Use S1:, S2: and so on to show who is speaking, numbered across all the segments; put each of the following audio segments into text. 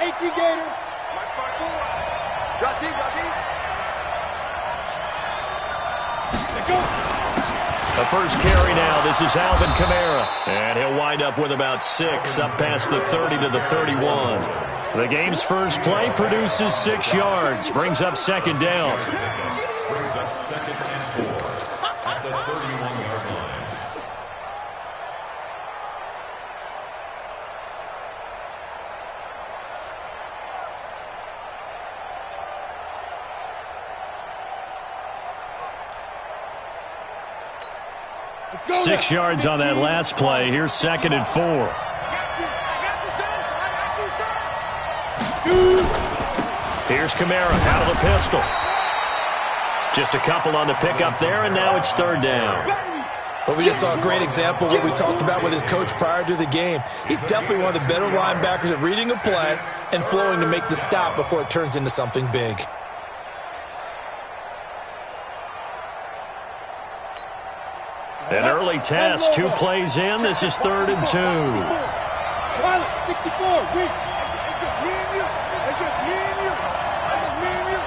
S1: Gator. Drop deep, drop deep.
S2: The first carry now. This is Alvin Kamara. And he'll wind up with about 6, up past the 30 to the 31. The game's first play produces 6 yards. Brings up second down.
S3: Brings up second and 4 at the 31-yard line.
S2: Six yards on that last play. Here's second and 4. Here's Kamara out of the pistol. Just a couple on the pickup there, and now it's third down.
S4: Well, we just saw a great example of what we talked about with his coach prior to the game. He's definitely one of the better linebackers at reading a play and flowing to make the stop before it turns into something big.
S2: An early test, 2 plays in. This is third and 2.
S1: 64, weak. It's just me and you. It's just me and you. It's just me and you.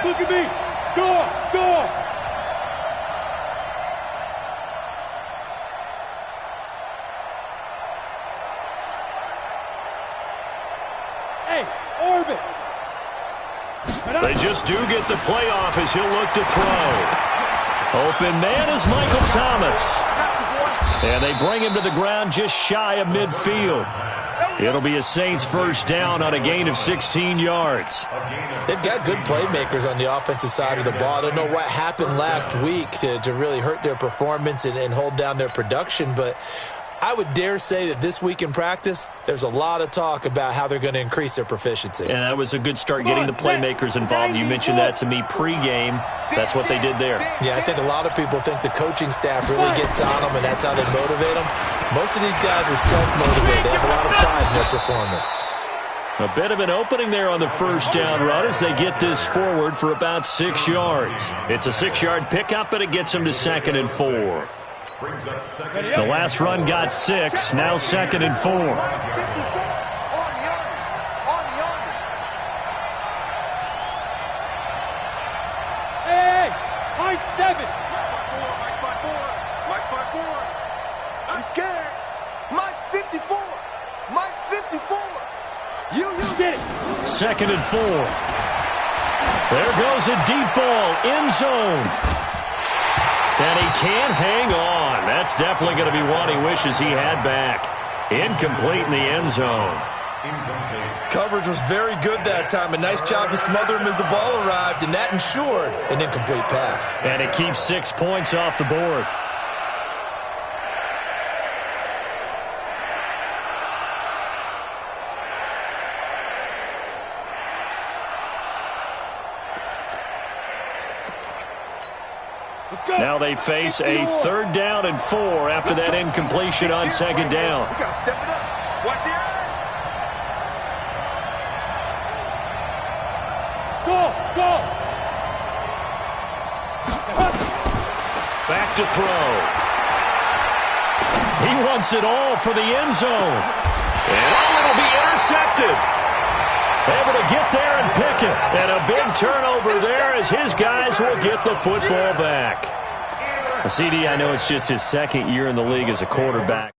S1: Look at me. Door. Hey, orbit.
S2: They just do get the play off as he'll look to throw. Open man is Michael Thomas. And they bring him to the ground just shy of midfield. It'll be a Saints first down on a gain of 16 yards.
S4: They've got good playmakers on the offensive side of the ball. I don't know what happened last week to really hurt their performance and hold down their production, but I would dare say that this week in practice, there's a lot of talk about how they're going to increase their proficiency.
S2: And that was a good start getting the playmakers involved. You mentioned that to me pregame. That's what they did there.
S4: Yeah, I think a lot of people think the coaching staff really gets on them, and that's how they motivate them. Most of these guys are self-motivated. They have a lot of pride in their performance.
S2: A bit of an opening there on the first down run as they get this forward for about 6 yards. It's a 6-yard pickup, but it gets them to second and 4. The last run got 6, now second and 4.
S1: Hey, high 7.
S5: I'm scared. Mike's 54. Mike's 54. You get it.
S2: Second and 4. There goes a deep ball, end zone. And he can't hang on. That's definitely going to be one he wishes he had back. Incomplete in the end zone.
S4: Coverage was very good that time. A nice job to smother him as the ball arrived, and that ensured an incomplete pass.
S2: And it keeps 6 points off the board. Now they face a third down and 4 after that incompletion on second down.
S5: We got to step it up. Watch the eye.
S1: Go.
S2: Back to throw. He wants it all for the end zone. And it'll be intercepted. Able to get there and pick it. And a big turnover there as his guys will get the football back. CD, I know it's just his second year in the league as a quarterback.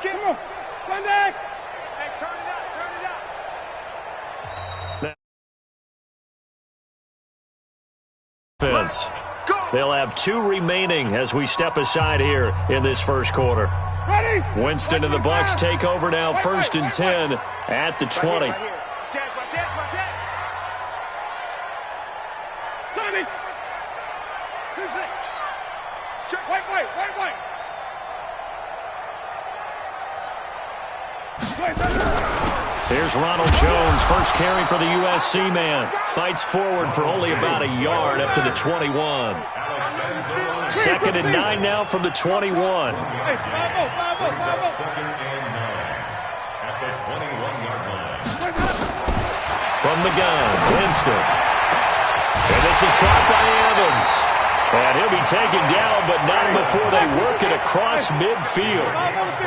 S1: Come on. Sunday.
S5: Hey, turn it out.
S2: Offense. They'll have 2 remaining as we step aside here in this first quarter.
S1: Ready?
S2: Winston and the Bucs take over now, first and 10 at the 20.
S5: Watch it.
S1: Sonny. Check. White.
S2: Here's Ronald Jones, first carry for the USC man. Fights forward for only about a yard up to the 21. 2nd and 9 now from the 21.
S3: Brings up 2nd and 9 at the 21-yard line.
S2: From the gun, Winston. And this is caught by Evans. And he'll be taken down, but not before they work it across midfield.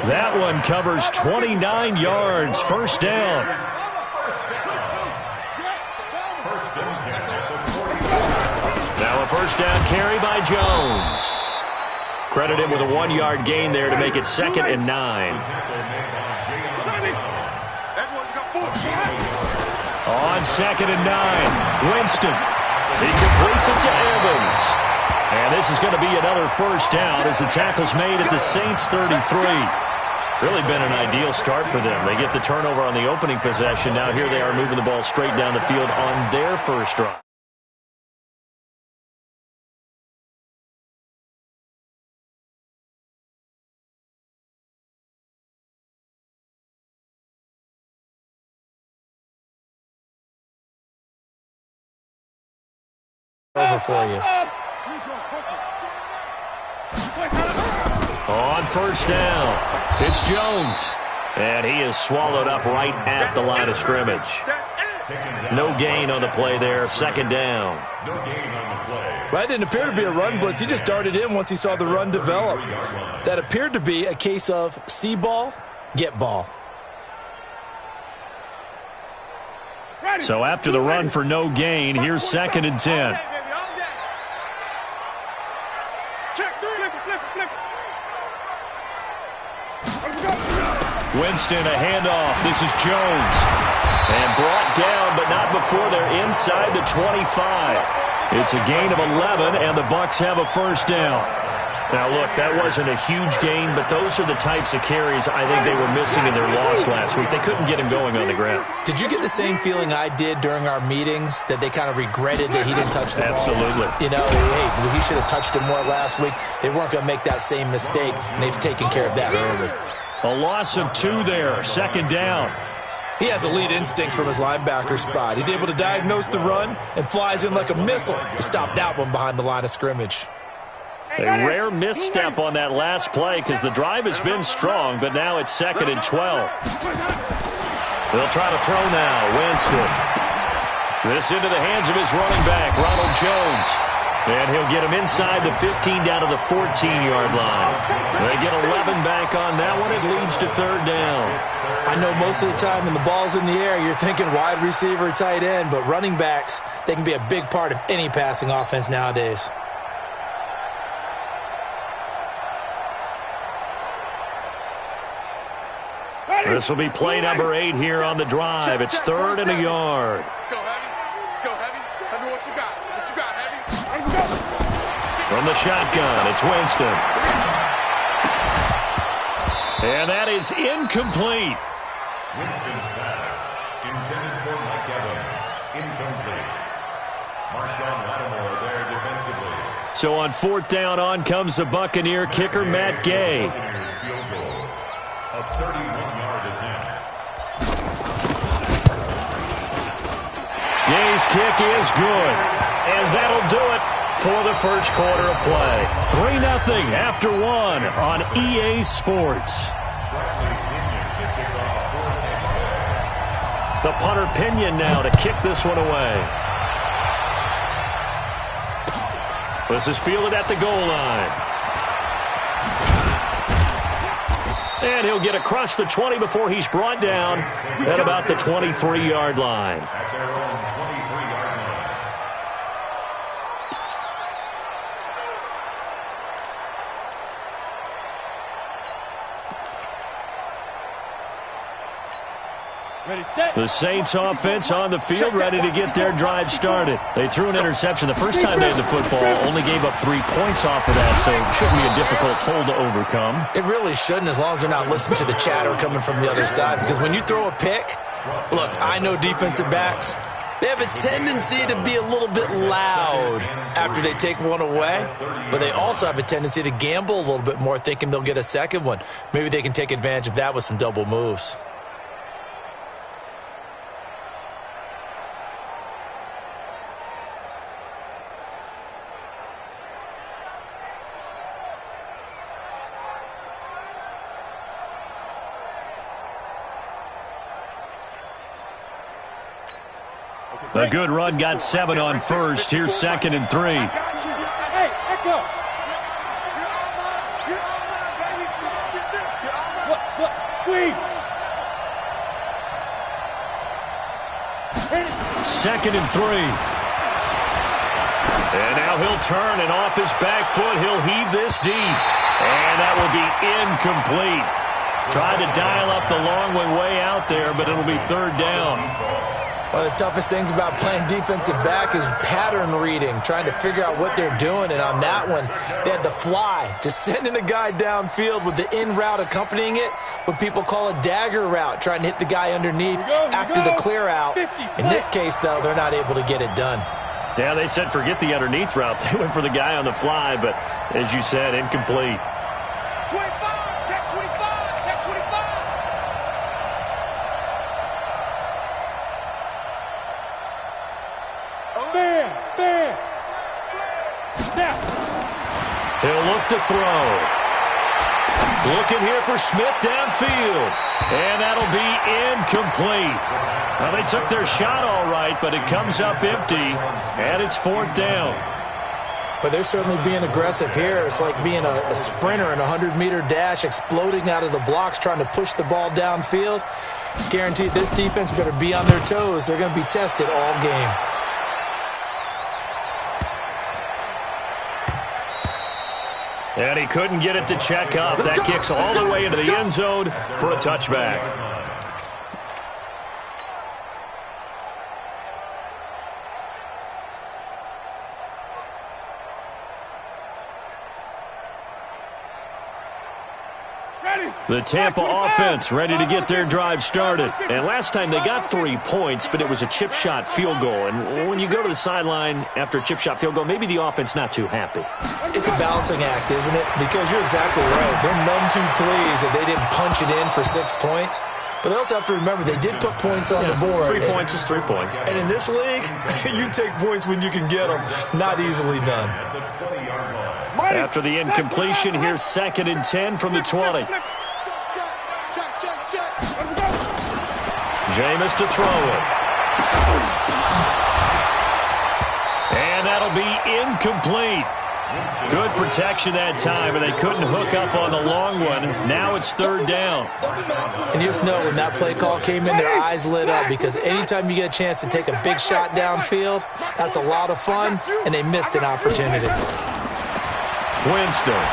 S2: That one covers 29 yards, first down. Now a first down carry by Jones. Credit him with a 1-yard gain there to make it 2nd and 9. On 2nd and 9, Winston. He completes it to Evans. And this is going to be another first down as the tackle's made at the Saints 33. Really been an ideal start for them. They get the turnover on the opening possession. Now here they are moving the ball straight down the field on their first drive.
S4: Over for you.
S2: On first down, it's Jones. And he is swallowed up right at the line of scrimmage. No gain on the play there, 2nd down.
S3: No gain on the play.
S4: Well, that didn't appear to be a run blitz. He just darted in once he saw the run develop. That appeared to be a case of see ball, get ball.
S2: So after the run for no gain, here's 2nd and 10. Winston, a handoff. This is Jones. And brought down, but not before they're inside the 25. It's a gain of 11, and the Bucs have a first down. Now, look, that wasn't a huge gain, but those are the types of carries I think they were missing in their loss last week. They couldn't get him going on the ground.
S4: Did you get the same feeling I did during our meetings, that they kind of regretted that he didn't touch the ball?
S2: Absolutely.
S4: You know, hey, he should have touched it more last week. They weren't going to make that same mistake, and they've taken care of that early.
S2: A loss of 2 there, 2nd down.
S4: He has elite instincts from his linebacker spot. He's able to diagnose the run and flies in like a missile to stop that one behind the line of scrimmage.
S2: A rare misstep on that last play because the drive has been strong, but now it's 2nd and 12. They'll try to throw now. Winston. This into the hands of his running back, Ronald Jones. And he'll get him inside the 15 down to the 14-yard line. They get 11 back on that one. It leads to 3rd down.
S4: I know most of the time when the ball's in the air, you're thinking wide receiver, tight end, but running backs, they can be a big part of any passing offense nowadays.
S2: This will be play number 8 here on the drive. It's 3rd and a yard.
S5: Let's go, Heavy. Let's go, Heavy. Heavy, what you got? What you got, Heavy?
S2: From the shotgun, it's Winston. And that is incomplete.
S3: Winston's pass intended for Mike Evans. Incomplete. Marshawn Lattimore there defensively.
S2: So on 4th down, on comes the Buccaneer kicker, Matt Gay.
S3: Buccaneers field goal. A 31-yard attempt.
S2: Gay's kick is good. And that'll do it for the first quarter of play. 3-0 after 1 on EA Sports. The punter Pinion now to kick this one away. This is fielded at the goal line. And he'll get across the 20 before he's brought down at about the 23-yard line.
S3: At their own 23-yard line.
S2: The Saints offense on the field, ready to get their drive started. They threw an interception the first time they had the football, only gave up 3 points off of that, so it shouldn't be a difficult hole to overcome.
S4: It really shouldn't, as long as they're not listening to the chatter coming from the other side, because when you throw a pick, look, I know defensive backs, they have a tendency to be a little bit loud after they take one away, but they also have a tendency to gamble a little bit more, thinking they'll get a second one. Maybe they can take advantage of that with some double moves.
S2: A good run got 7 on first. Here's 2nd and 3.
S1: Hey, Echo. Look, squeeze.
S2: 2nd and 3. And now he'll turn, and off his back foot, he'll heave this deep. And that will be incomplete. Tried to dial up the long one way out there, but it'll be 3rd down.
S4: One of the toughest things about playing defensive back is pattern reading, trying to figure out what they're doing. And on that one, they had the fly, just sending a guy downfield with the in route accompanying it, what people call a dagger route, trying to hit the guy underneath after the clear out. In this case, though, they're not able to get it done.
S2: Yeah, they said forget the underneath route. They went for the guy on the fly, but as you said, incomplete.
S1: 25, check 25, check 25. Fair. Snap.
S2: He'll look to throw. Looking here for Smith downfield. And that'll be incomplete. Well, they took their shot all right, but it comes up empty, and it's 4th down.
S4: But they're certainly being aggressive here. It's like being a sprinter in a 100-meter dash, exploding out of the blocks, trying to push the ball downfield. Guaranteed this defense better be on their toes. They're going to be tested all game.
S2: And he couldn't get it to check up. That kicks all the way into the end zone for a touchback. The Tampa offense ready to get their drive started. And last time they got 3 points, but it was a chip shot field goal. And when you go to the sideline after a chip shot field goal, maybe the offense not too happy.
S4: It's a balancing act, isn't it? Because you're exactly right. They're none too pleased that they didn't punch it in for 6 points. But they also have to remember they did put points on the board.
S2: 3 points is 3 points.
S4: And in this league, you take points when you can get them. Not easily done.
S2: After the incompletion, here's 2nd and 10 from the 20. Jameis to throw it. And that'll be incomplete. Good protection that time, and they couldn't hook up on the long one. Now it's 3rd down.
S4: And you just know when that play call came in, their eyes lit up, because anytime you get a chance to take a big shot downfield, that's a lot of fun, and they missed an opportunity.
S2: Winston.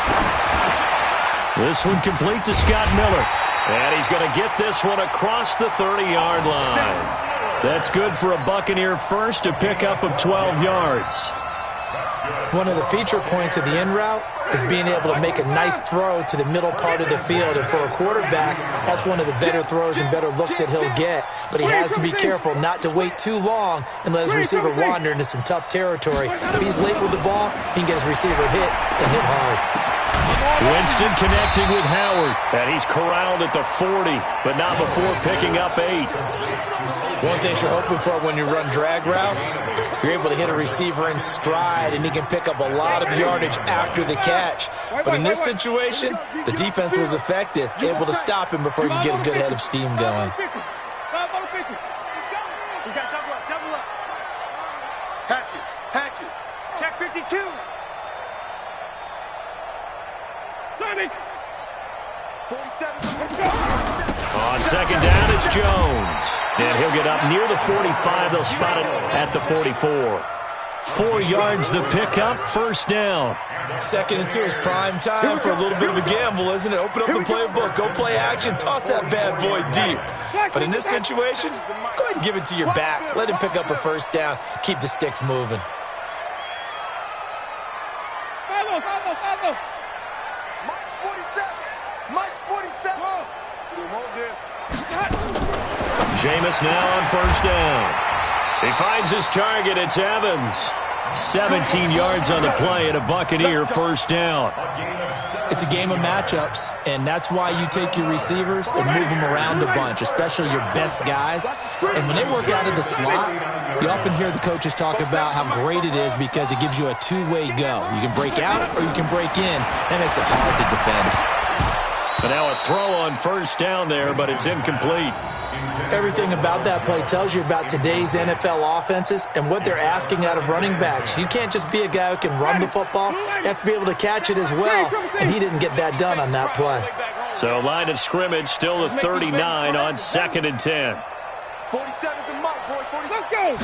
S2: This one complete to Scott Miller. And he's going to get this one across the 30-yard line. That's good for a Buccaneer first, a pickup of 12 yards.
S4: One of the feature points of the in route is being able to make a nice throw to the middle part of the field. And for a quarterback, that's one of the better throws and better looks that he'll get. But he has to be careful not to wait too long and let his receiver wander into some tough territory. If he's late with the ball, he can get his receiver hit and hit hard.
S2: Winston connecting with Howard, and he's corralled at the 40, but not before picking up 8.
S4: One thing you're hoping for when you run drag routes, you're able to hit a receiver in stride, and he can pick up a lot of yardage after the catch. But in this situation, the defense was effective, able to stop him before he could get a good head of steam going.
S1: Hatchet. Check 52.
S2: On 2nd down, it's Jones. And he'll get up near the 45. They'll spot it at the 44. 4 yards the pickup, 1st down.
S4: 2nd and 2 is prime time for a little bit of a gamble, isn't it? Open up the playbook, go play action, toss that bad boy deep. But in this situation, go ahead and give it to your back. Let him pick up a 1st down. Keep the sticks moving.
S2: Jameis now on 1st down. He finds his target. It's Evans. 17 yards on the play and a Buccaneer 1st down.
S4: It's a game of matchups, and that's why you take your receivers and move them around a bunch, especially your best guys. And when they work out of the slot, you often hear the coaches talk about how great it is because it gives you a two-way go. You can break out or you can break in. That makes it hard to defend.
S2: And now a throw on first down there, but it's incomplete.
S4: Everything about that play tells you about today's NFL offenses and what they're asking out of running backs. You can't just be a guy who can run the football. You have to be able to catch it as well, and he didn't get that done on that play.
S2: So line of scrimmage still the 39 on 2nd and 10.
S1: 47's the mark, boys. Let's go.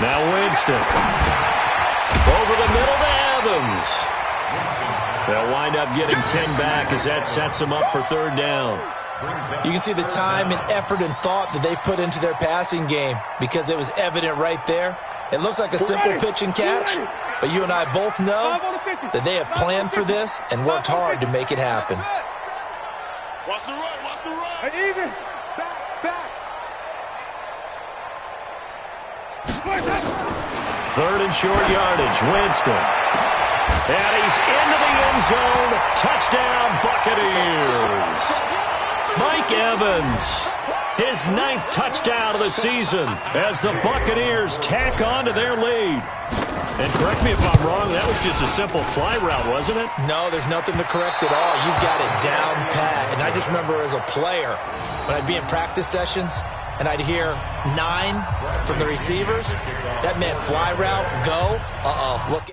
S2: Now Winston. Over the middle to Evans. They'll wind up getting 10 back as that sets them up for 3rd down.
S4: You can see the time and effort and thought that they put into their passing game because it was evident right there. It looks like a simple pitch and catch, but you and I both know that they have planned for this and worked hard to make it happen.
S5: Watch the run, watch the run.
S1: Even. Back.
S2: 3rd and short yardage, Winston. And he's into the end zone. Touchdown, Buccaneers. Mike Evans, his 9th touchdown of the season as the Buccaneers tack on to their lead. And correct me if I'm wrong, that was just a simple fly route, wasn't it?
S4: No, there's nothing to correct at all. You've got it down pat. And I just remember as a player, when I'd be in practice sessions and I'd hear 9 from the receivers, that meant fly route, go. Look.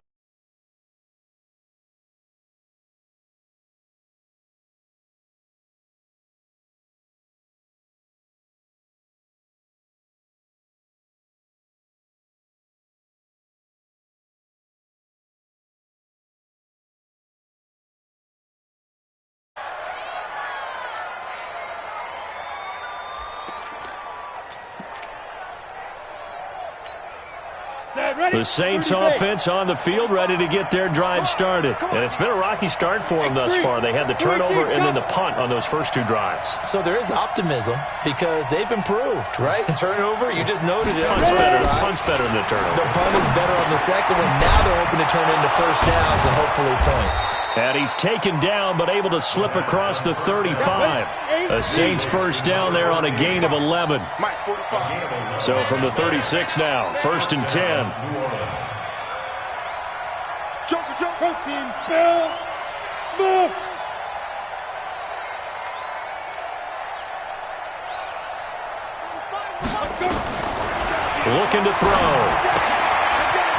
S2: The Saints offense on the field, ready to get their drive started. And it's been a rocky start for them thus far. They had the turnover and then the punt on those first 2 drives.
S4: So there is optimism because they've improved, right? Turnover, you just noted it.
S2: Punt's better than the turnover.
S4: The punt is better on the second one. Now they're hoping to turn into first downs and hopefully points.
S2: And he's taken down but able to slip across the 35. A Saints first down there on a gain of 11. So from the 36 now, 1st and 10.
S1: Joker, team, spell, smooth.
S2: Looking to throw.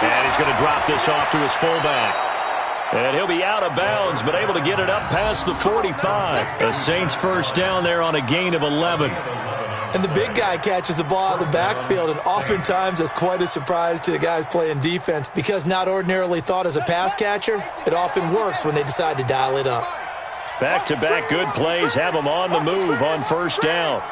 S2: And he's going to drop this off to his fullback. And he'll be out of bounds, but able to get it up past the 45. The Saints first down there on a gain of 11.
S4: And the big guy catches the ball out of the backfield, and oftentimes that's quite a surprise to the guys playing defense because not ordinarily thought as a pass catcher, it often works when they decide to dial it up.
S2: Back-to-back good plays have them on the move on first down.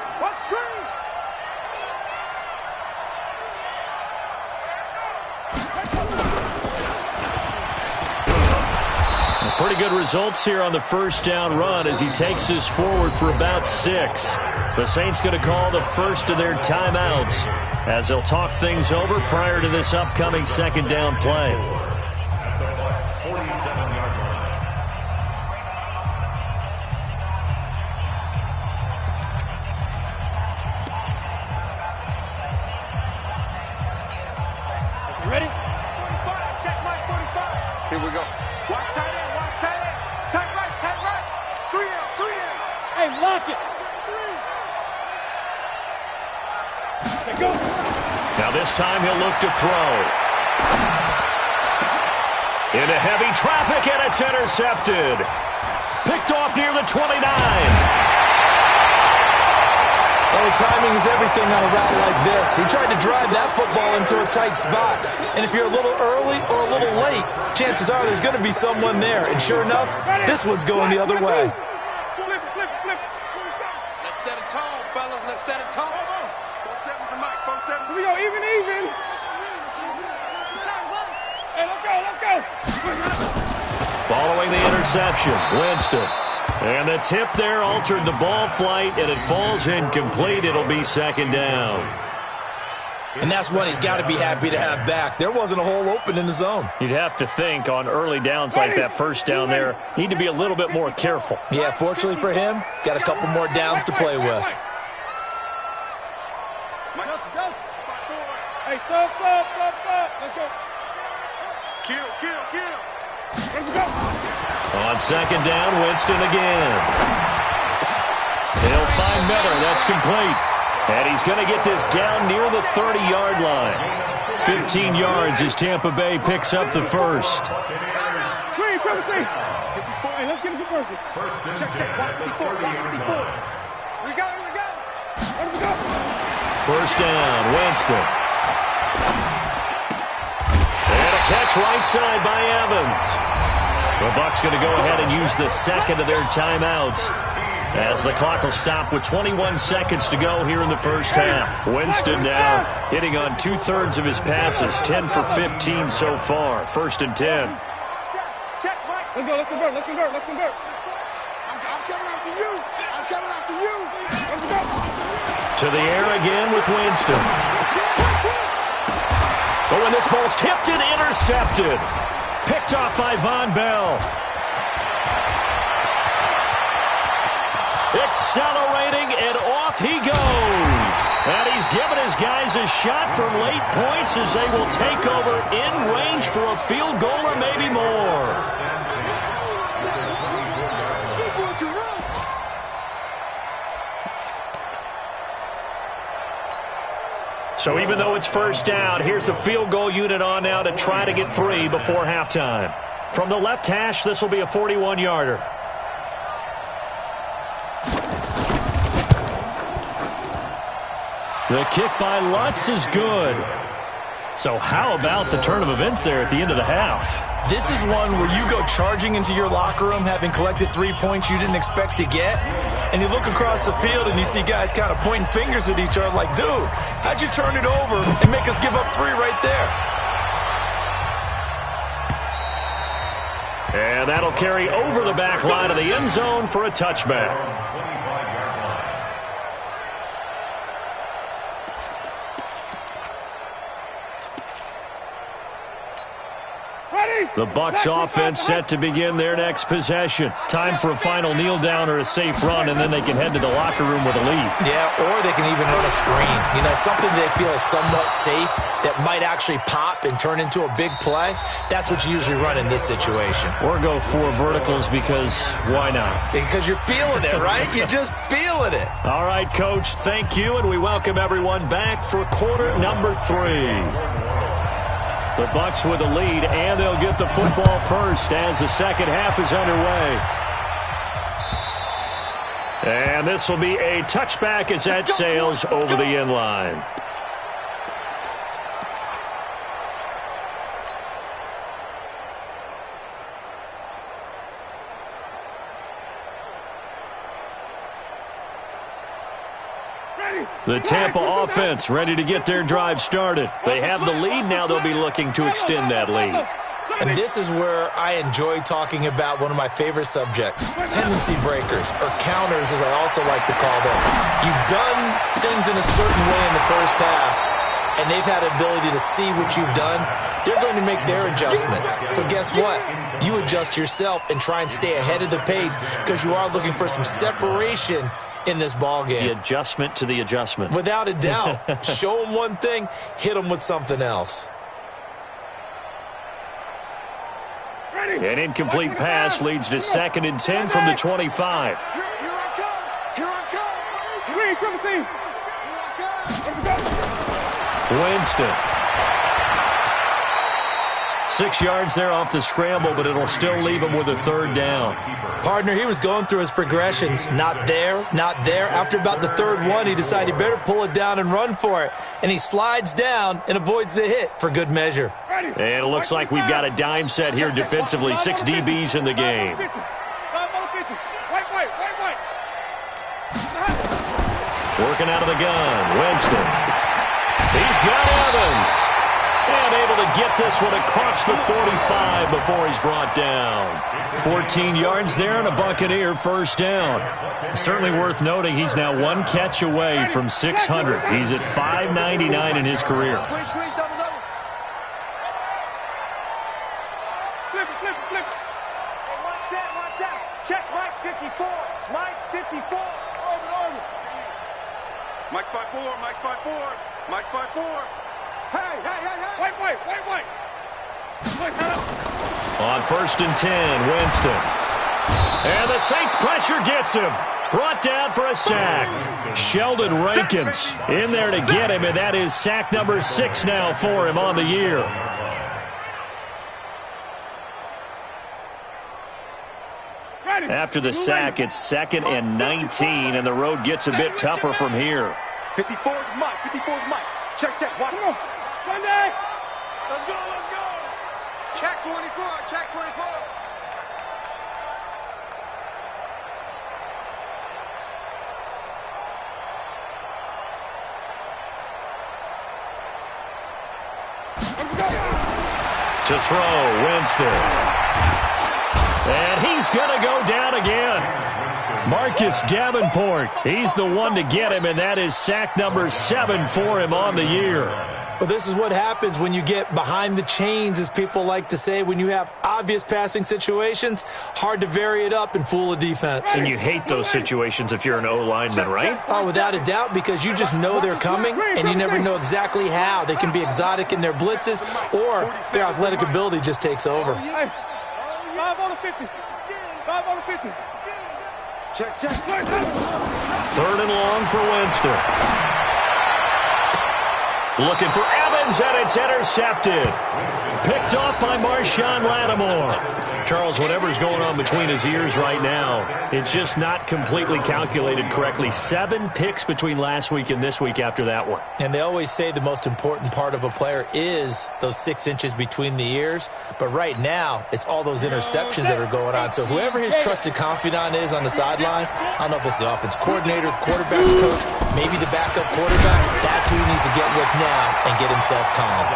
S2: Pretty good results here on the first down run as he takes this forward for about 6. The Saints going to call the first of their timeouts as they'll talk things over prior to this upcoming 2nd down play.
S1: Ready? 45. Check my 45.
S5: Here we go.
S1: Watch tight end. Tight right. 3 down. Hey, lock it. There go.
S2: Now this time he'll look to throw. Into heavy traffic, and it's intercepted. Picked off near the 29.
S4: Well, timing is everything on a route like this. He tried to drive that football into a tight spot. And if you're a little early or a little late, chances are there's going to be someone there. And sure enough, this one's going the other way.
S1: Flip.
S5: Let's set a tone, fellas. Let's set a tone.
S1: 47's the mic. 47. Here we go. Even. Hey, let's go.
S2: Following the interception, Winston. And the tip there altered the ball flight, and it falls incomplete. It'll be 2nd down.
S4: And that's one he's got to be happy to have back. There wasn't a hole open in the zone.
S2: You'd have to think on early downs like that first down there, need to be a little bit more careful.
S4: Yeah, fortunately for him, got a couple more downs to play with.
S1: Hey, stop. Let's go.
S5: Kill.
S2: On second down, Winston again. He'll find Miller. That's complete. And he's going to get this down near the 30-yard line. 15 yards as Tampa Bay picks up the first.
S1: Hey, let's get it for first. Check. 54. We go.
S2: First down, Winston. And a catch right side by Evans. The Bucs going to go ahead and use the second of their timeouts as the clock will stop with 21 seconds to go here in the first half. Winston now hitting on 2/3 of his passes, 10 for 15 so far. First and 10.
S1: Check, Mike. Let's convert. I'm coming after you. Let's go.
S2: To the air again with Winston. But when this ball's tipped and intercepted. Picked off by Von Bell. Accelerating, and off he goes. And he's given his guys a shot for late points as they will take over in range for a field goal or maybe more. So even though it's first down, here's the field goal unit on now to try to get 3 before halftime. From the left hash, this will be a 41-yarder. The kick by Lutz is good. So how about the turn of events there at the end of the half?
S4: This is one where you go charging into your locker room having collected 3 points you didn't expect to get, and you look across the field and you see guys kind of pointing fingers at each other like, dude, how'd you turn it over and make us give up 3 right there?
S2: And that'll carry over the back line of the end zone for a touchback. The Bucs offense set to begin their next possession. Time for a final kneel down or a safe run, and then they can head to the locker room with a lead.
S4: Yeah, or they can even run a screen. You know, something they feel is somewhat safe that might actually pop and turn into a big play. That's what you usually run in this situation.
S2: Or go 4 verticals because why not?
S4: Because you're feeling it, right? You're just feeling it.
S2: All right, Coach, thank you, and we welcome everyone back for quarter number 3. The Bucs with the lead, and they'll get the football first as the second half is underway. And this will be a touchback as that sails over the end line. The Tampa offense ready to get their drive started. They have the lead. Now they'll be looking to extend that lead.
S4: And this is where I enjoy talking about one of my favorite subjects, tendency breakers, or counters as I also like to call them. You've done things in a certain way in the first half, and they've had the ability to see what you've done. They're going to make their adjustments. So guess what? You adjust yourself and try and stay ahead of the pace because you are looking for some separation in this ball game.
S2: The adjustment to the adjustment.
S4: Without a doubt. Show them one thing, hit them with something else.
S2: An incomplete pass leads to 2nd and 10 from the 25.
S1: Here I come.
S2: Winston. 6 yards there off the scramble, but it'll still leave him with a 3rd down.
S4: Partner, he was going through his progressions. Not there, not there. After about the 3rd one, he decided he better pull it down and run for it. And he slides down and avoids the hit for good measure.
S2: And it looks like we've got a dime set here defensively. 6 DBs in the game. Working out of the gun, Winston. He's got Evans. And able to get this one across the 45 before he's brought down. 14 yards there and a Buccaneer first down. Certainly worth noting he's now 1 catch away from 600. He's at 599 in his career.
S1: Squeeze, double. Flip. One set. Check, Mike 54. Mike 54. Over.
S5: Mike's by 4.
S1: Hey. Wait.
S2: On 1st and 10, Winston. And the Saints pressure gets him. Brought down for a sack. Sheldon Rankins in there to get him, and that is sack number 6 now for him on the year. After the sack, it's 2nd and 19, and the road gets a bit tougher from here.
S1: 54 is Mike. 54 is Mike. Check, check. Watch. Sunday.
S5: Let's go, let's go. Check 24, check 24.
S2: To throw, Winston. And he's going to go down again. Marcus Davenport, he's the one to get him, and that is sack number 7 for him on the year.
S4: Well, this is what happens when you get behind the chains, as people like to say. When you have obvious passing situations, hard to vary it up and fool a defense.
S2: And you hate those situations if you're an O-lineman, right?
S4: Oh, without a doubt, because you just know they're coming, and you never know exactly how. They can be exotic in their blitzes, or their athletic ability just takes over.
S1: 5 on the 50. 5 on the 50. Check, check.
S2: 3rd and long for Winston. Looking for Evans, and it's intercepted. Picked off by Marshawn Lattimore. Charles, whatever's going on between his ears right now, it's just not completely calculated correctly. 7 picks between last week and this week after that one.
S4: And they always say the most important part of a player is those 6 inches between the ears. But right now, it's all those interceptions that are going on. So whoever his trusted confidant is on the sidelines, I don't know if it's the offense coordinator, the quarterback's coach, maybe the backup quarterback, that's who he needs to get with now and get himself calm.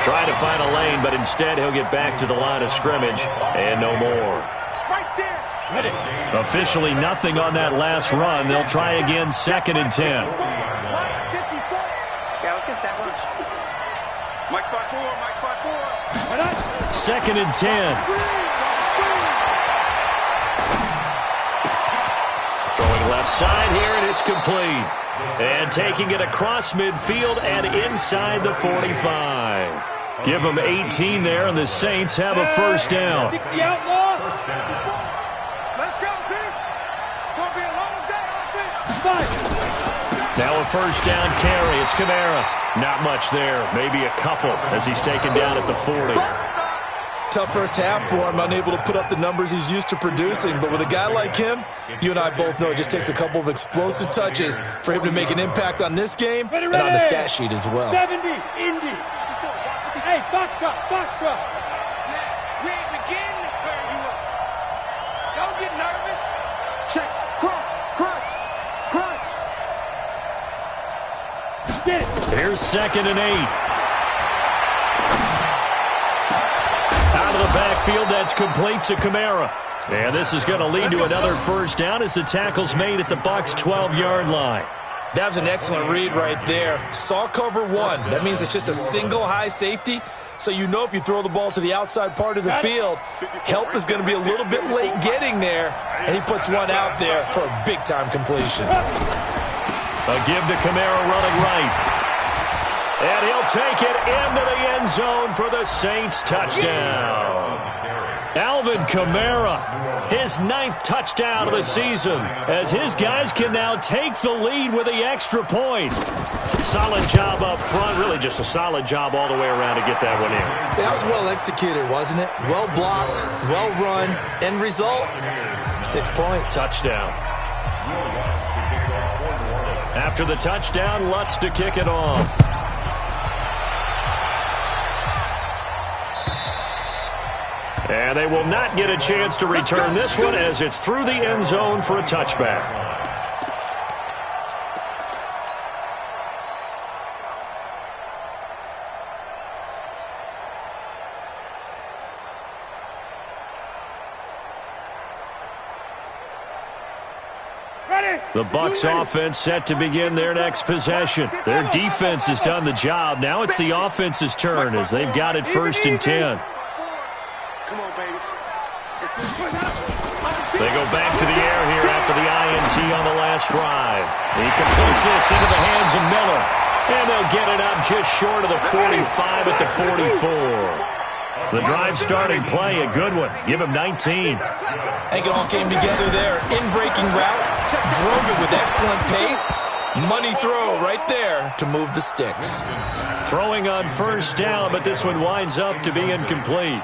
S2: Trying to find a lane, but instead he'll get back to the line of scrimmage and no more. Officially nothing on that last run. They'll try again, 2nd and 10.
S5: Yeah, let's get sack lunch. Mike 5-4, Mike 5-4.
S2: 2nd and 10. Throwing left side here, and it's complete. And taking it across midfield and inside the 45. Give them 18 there, and the Saints have a first down.
S1: 60 outlaw.
S5: Let's go, team. It's going to be a long day on this.
S2: Now a first down carry. It's Kamara. Not much there. Maybe a couple as he's taken down at the 40.
S4: Tough first half for him, unable to put up the numbers he's used to producing. But with a guy like him, you and I both know it just takes a couple of explosive touches for him to make an impact on this game and on the stat sheet as well.
S1: 70, Indy. Hey, Foxtrot, Foxtrot. We ain't beginning to turn you up. Don't get nervous. Check, crunch, crunch, crunch. Get it.
S2: Here's 2nd and 8. Out of the backfield, that's complete to Kamara. And this is going to lead to another first down as the tackle's made at the Bucs' 12-yard line.
S4: That was an excellent read right there. Saw cover 1. That means it's just a single high safety. So you know if you throw the ball to the outside part of the field, help is going to be a little bit late getting there. And he puts one out there for a big-time completion.
S2: A give to Kamara running right. And he'll take it into the end zone for the Saints touchdown. Alvin Kamara, his 9th touchdown of the season, as his guys can now take the lead with the extra point. Solid job up front, really just a solid job all the way around to get that one in.
S4: That was well executed, wasn't it? Well blocked, well run, end result, 6 points.
S2: Touchdown. After the touchdown, Lutz to kick it off. And they will not get a chance to return this one as it's through the end zone for a touchback. The Bucs offense set to begin their next possession. Their defense has done the job. Now it's the offense's turn as they've got it 1st and 10.
S5: Come on, baby.
S2: They go back to the air here after the INT on the last drive. He completes this into the hands of Miller. And they'll get it up just short of the 45 at the 44. The drive starting play, a good one. Give him 19.
S4: I think it all came together there. In-breaking route, drove it with excellent pace. Money throw right there to move the sticks.
S2: Throwing on first down, but this one winds up to be incomplete.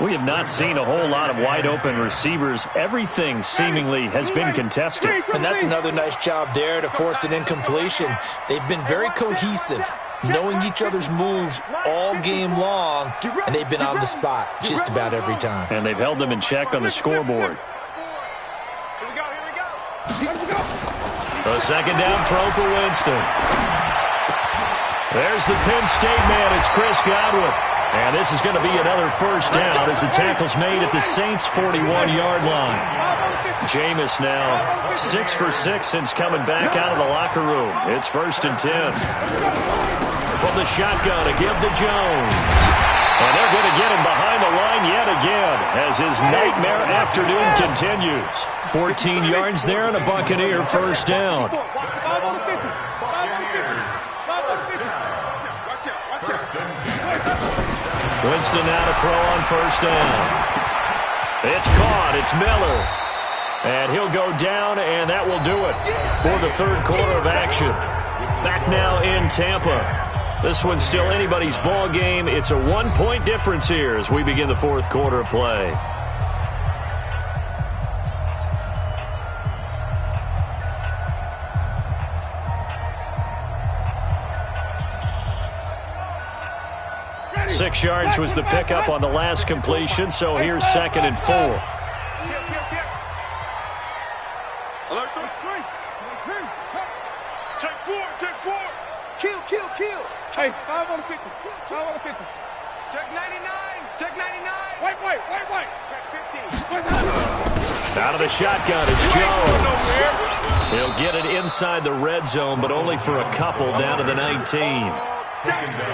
S2: We have not seen a whole lot of wide-open receivers. Everything seemingly has been contested.
S4: And that's another nice job there to force an incompletion. They've been very cohesive, knowing each other's moves all game long, and they've been on the spot just about every time.
S2: And they've held them in check on the scoreboard. A second down throw for Winston. There's the Penn State man. It's Chris Godwin. And this is going to be another first down as the tackle's made at the Saints' 41-yard line. Jameis now 6 for 6 since coming back out of the locker room. It's 1st and 10. From the shotgun to give to Jones. And they're going to get him behind the line yet again as his nightmare afternoon continues. 14 yards there and a Buccaneer first down. Winston now to throw on first down. It's caught. It's Miller. And he'll go down, and that will do it for the third quarter of action. Back now in Tampa. This one's still anybody's ball game. It's a 1-point difference here as we begin the fourth quarter of play. Ready. 6 yards was the pickup on the last completion, so here's 2nd and 4.
S5: Kill. Hey, 5 on the 50. 5 on the 50. Check 99. Check 99. Wait. Check 50.
S2: Out of the shotgun, it's Jones. He'll get it inside the red zone, but only for a couple down to the 19.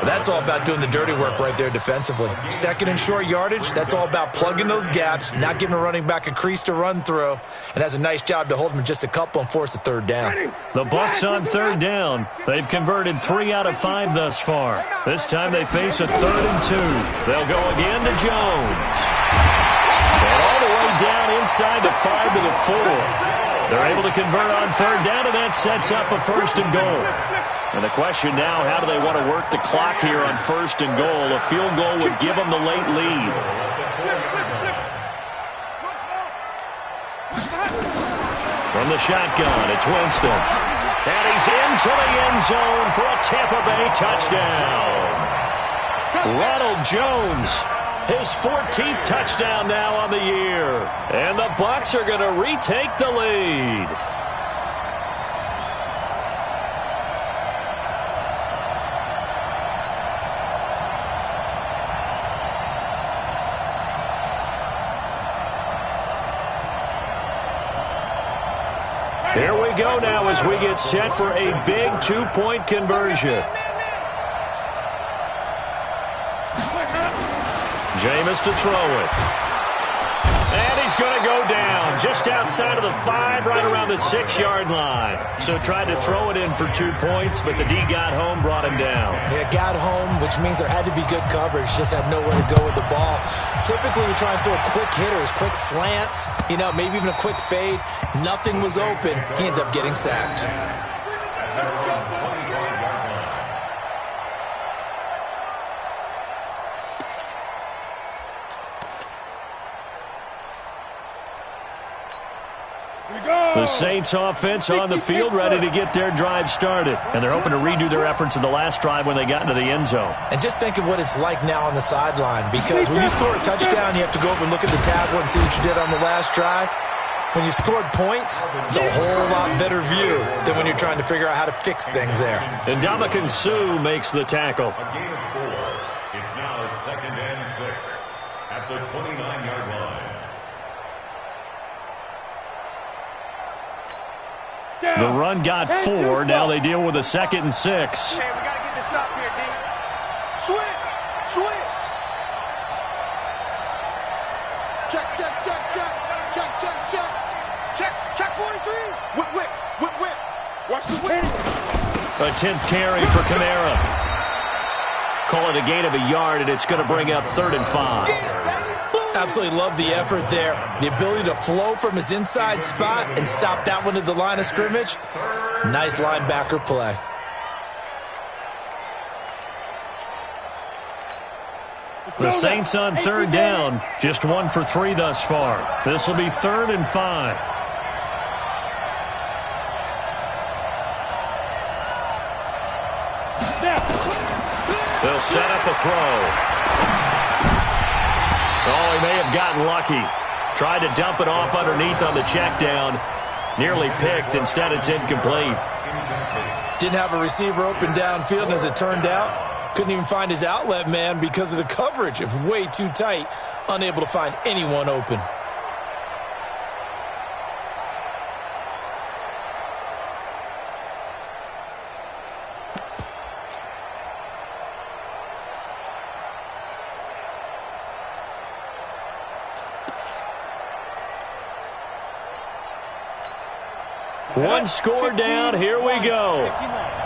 S4: That's all about doing the dirty work right there defensively. 2nd and short yardage, that's all about plugging those gaps, not giving a running back a crease to run through, and has a nice job to hold him just a couple and force a third down.
S2: The Bucs on third down. They've converted 3 out of 5 thus far. This time they face a 3rd and 2. They'll go again to Jones. And all the way down inside the 5 to the 4. They're able to convert on third down, and that sets up a 1st and goal. And the question now, how do they want to work the clock here on 1st and goal? A field goal would give them the late lead. From the shotgun, it's Winston. And he's into the end zone for a Tampa Bay touchdown. Ronald Jones, his 14th touchdown now on the year. And the Bucs are going to retake the lead. Here we go now as we get set for a big 2-point conversion. Jameis to throw it. And he's going to go down just outside of the 5, right around the 6-yard line. So tried to throw it in for 2 points, but the D got home, brought him down.
S4: Yeah, got home, which means there had to be good coverage. Just had nowhere to go with the ball. Typically, we try and throw quick hitters, quick slants, maybe even a quick fade. Nothing was open. He ends up getting sacked.
S2: The Saints offense on the field, ready to get their drive started. And they're hoping to redo their efforts in the last drive when they got into the end zone.
S4: And just think of what it's like now on the sideline. Because when you score a touchdown, you have to go over and look at the tablet and see what you did on the last drive. When you scored points, it's a whole lot better view than when you're trying to figure out how to fix things there.
S2: And Ndamukong Suh makes the tackle.
S3: A gain of 4. It's now 2nd and 6 at the 29-yard line.
S2: The run got 4. Now they deal with a 2nd and 6.
S5: Hey, we got to get this stop here, D. Switch. Check 43. Whip. Watch the whip.
S2: A 10th carry for Kamara. Call it a gain of a yard, and it's going to bring up 3rd and 5.
S4: Absolutely love the effort there. The ability to flow from his inside spot and stop that one at the line of scrimmage. Nice linebacker play.
S2: The Saints on 3rd down, just 1 for 3 thus far. This will be 3rd and 5. They'll set up a throw. Oh, he may have gotten lucky. Tried to dump it off underneath on the check down. Nearly picked. Instead, it's incomplete.
S4: Didn't have a receiver open downfield, and as it turned out, couldn't even find his outlet man because of the coverage. It was way too tight. Unable to find anyone open.
S2: One score down. Here we go.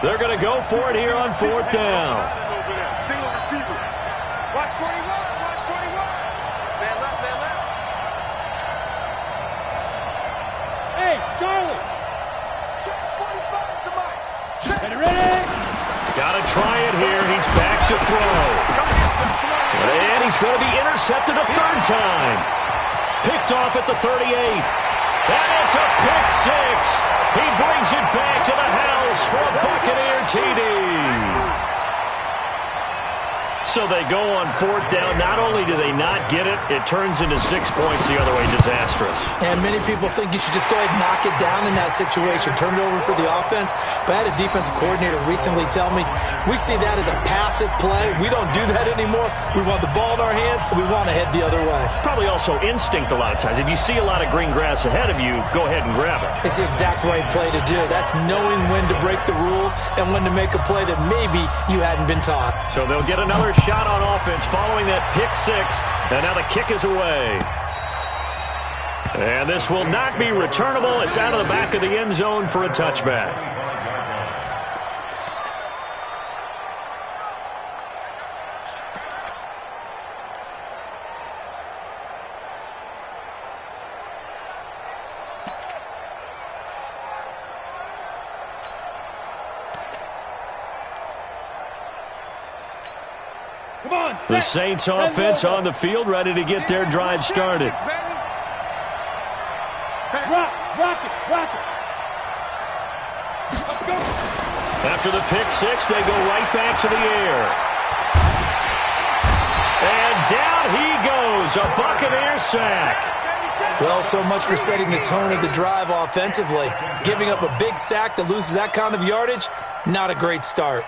S2: They're going to go for it here on 4th down.
S5: Single receiver. Watch 41. Watch 41. Man left, man left. Hey, Charlie. Check 45 to Mike. Check. Ready?
S2: Got to try it here. He's back to throw. And he's going to be intercepted a 3rd time. Picked off at the 38. And it's a pick 6. He brings it back to the house for a Buccaneer TD. So they go on 4th down. Not only do they not get it, it turns into 6 points the other way. Disastrous.
S4: And many people think you should just go ahead and knock it down in that situation. Turn it over for the offense. But I had a defensive coordinator recently tell me, we see that as a passive play. We don't do that anymore. We want the ball in our hands, and we want to head the other way.
S2: It's probably also instinct a lot of times. If you see a lot of green grass ahead of you, go ahead and grab it.
S4: It's the exact right play to do. That's knowing when to break the rules and when to make a play that maybe you hadn't been taught.
S2: So they'll get another shot on offense following that pick 6, and now the kick is away. And this will not be returnable. It's out of the back of the end zone for a touchback. The Saints offense on the field, ready to get their drive started.
S5: Rock it. Let's go.
S2: After the pick 6, they go right back to the air. And down he goes, a Buccaneer sack.
S4: Well, so much for setting the tone of the drive offensively. Giving up a big sack that loses that kind of yardage, not a great start.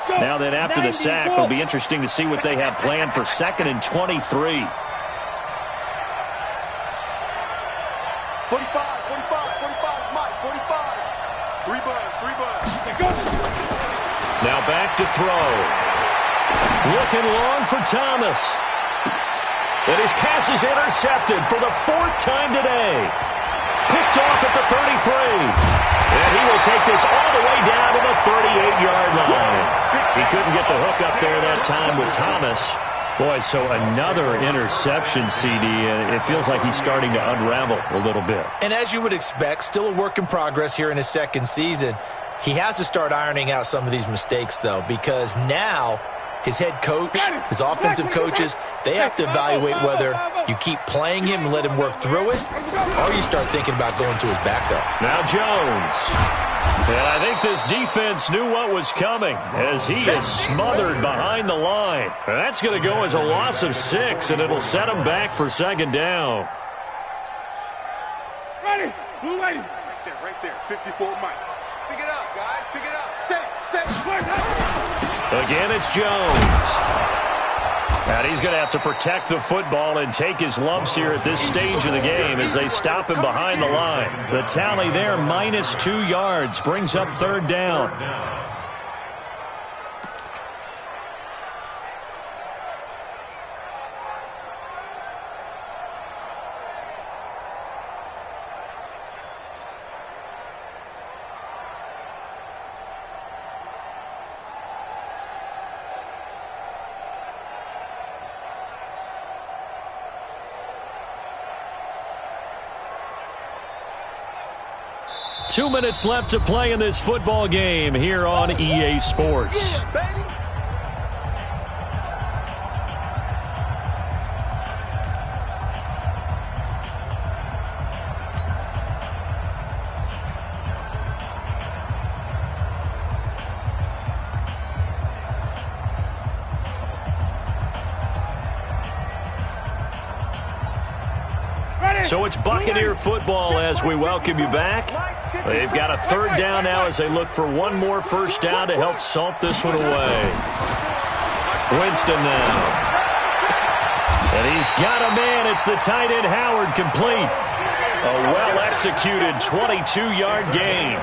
S2: Now then, after the sack, it'll be interesting to see what they have planned for 2nd and 23.
S5: 45, 45, Mike, 45. 3 buzz.
S2: Now back to throw. Looking long for Thomas. And his pass is intercepted for the 4th time today. Picked off at the 33. And he will take this all the way down to the 38-yard line. He couldn't get the hook up there that time with Thomas. Boy, so another interception, CD, and it feels like he's starting to unravel a little bit. And as you would expect, still a work in progress here in his 2nd season. He has to start ironing out some of these mistakes, though, because now his head coach, his offensive coaches, they have to evaluate whether you keep playing him and let him work through it, or you start thinking about going to his backup. Now Jones. And I think this defense knew what was coming as he is smothered behind the line. That's going to go as a loss of 6, and it'll set him back for 2nd down.
S5: Ready. Blue lady. Right there. 54 Mike. Pick it up, guys. Pick it up. Set.
S2: Again, it's Jones. And he's going to have to protect the football and take his lumps here at this stage of the game as they stop him behind the line. The tally there, -2 yards, brings up 3rd down. 2 minutes left to play in this football game here on EA Sports.
S5: Yeah, baby.
S2: So it's Buccaneer football as we welcome you back. They've got a third down now as they look for one more first down to help salt this one away. Winston now. And he's got a man. It's the tight end Howard, complete. A well-executed 22-yard gain.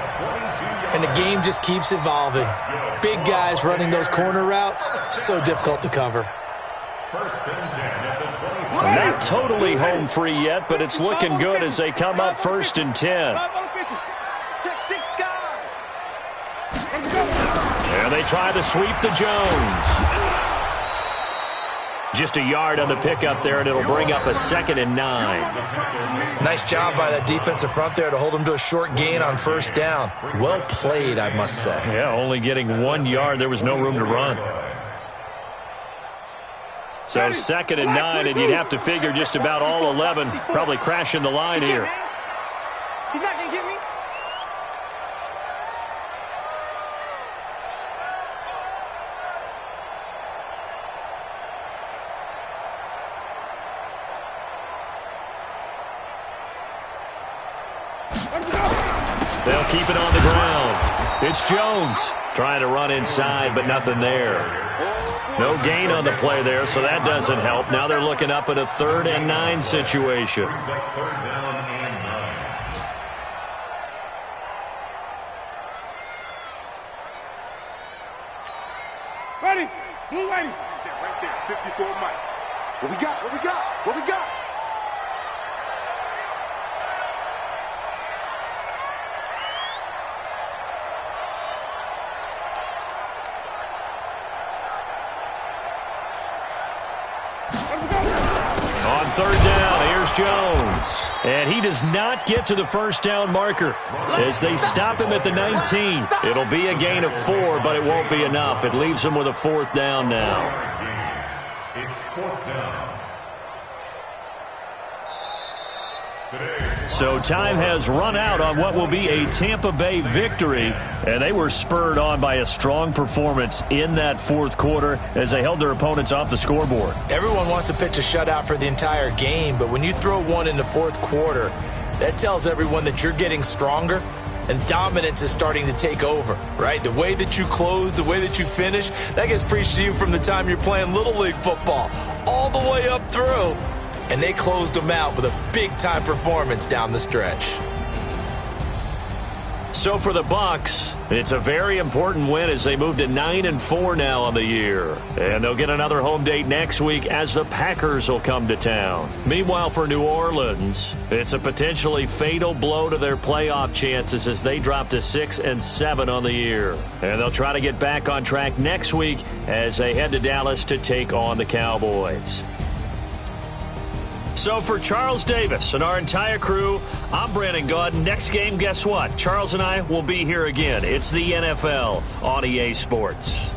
S4: And the game just keeps evolving. Big guys running those corner routes, so difficult to cover.
S3: First and 10 at the 20.
S2: Not totally home free yet, but it's looking good as they come up first and 10.
S5: Check 6 guys.
S2: And they try to sweep to Jones. Just a yard on the pickup there, and it'll bring up a 2nd and 9.
S4: Nice job by that defensive front there to hold them to a short gain on first down. Well played, I must say.
S2: Yeah, only getting 1 yard. There was no room to run. So 2nd and 9, and you'd have to figure just about all 11 probably crashing the line here.
S5: He's not going to get me.
S2: They'll keep it on the ground. It's Jones trying to run inside, but nothing there. No gain on the play there, so that doesn't help. Now they're looking up at a 3rd and 9 situation.
S3: Brings up 3rd down and 9.
S5: Ready? Blue lady. Right there. 54 Mike. What we got? What we got? What we got?
S2: On 3rd down, here's Jones. And he does not get to the first down marker as they stop him at the 19. It'll be a gain of 4, but it won't be enough. It leaves him with a 4th down now.
S3: It's 4th down.
S2: So time has run out on what will be a Tampa Bay victory, and they were spurred on by a strong performance in that 4th quarter as they held their opponents off the scoreboard.
S4: Everyone wants to pitch a shutout for the entire game, but when you throw one in the 4th quarter, that tells everyone that you're getting stronger and dominance is starting to take over, right? The way that you close, the way that you finish, that gets preached to you from the time you're playing Little League football all the way up through. And they closed them out with a big-time performance down the stretch.
S2: So for the Bucs, it's a very important win as they move to 9-4 now on the year. And they'll get another home date next week as the Packers will come to town. Meanwhile, for New Orleans, it's a potentially fatal blow to their playoff chances as they drop to 6-7 on the year. And they'll try to get back on track next week as they head to Dallas to take on the Cowboys. So for Charles Davis and our entire crew, I'm Brandon Gaudin. Next game, guess what? Charles and I will be here again. It's the NFL on EA Sports.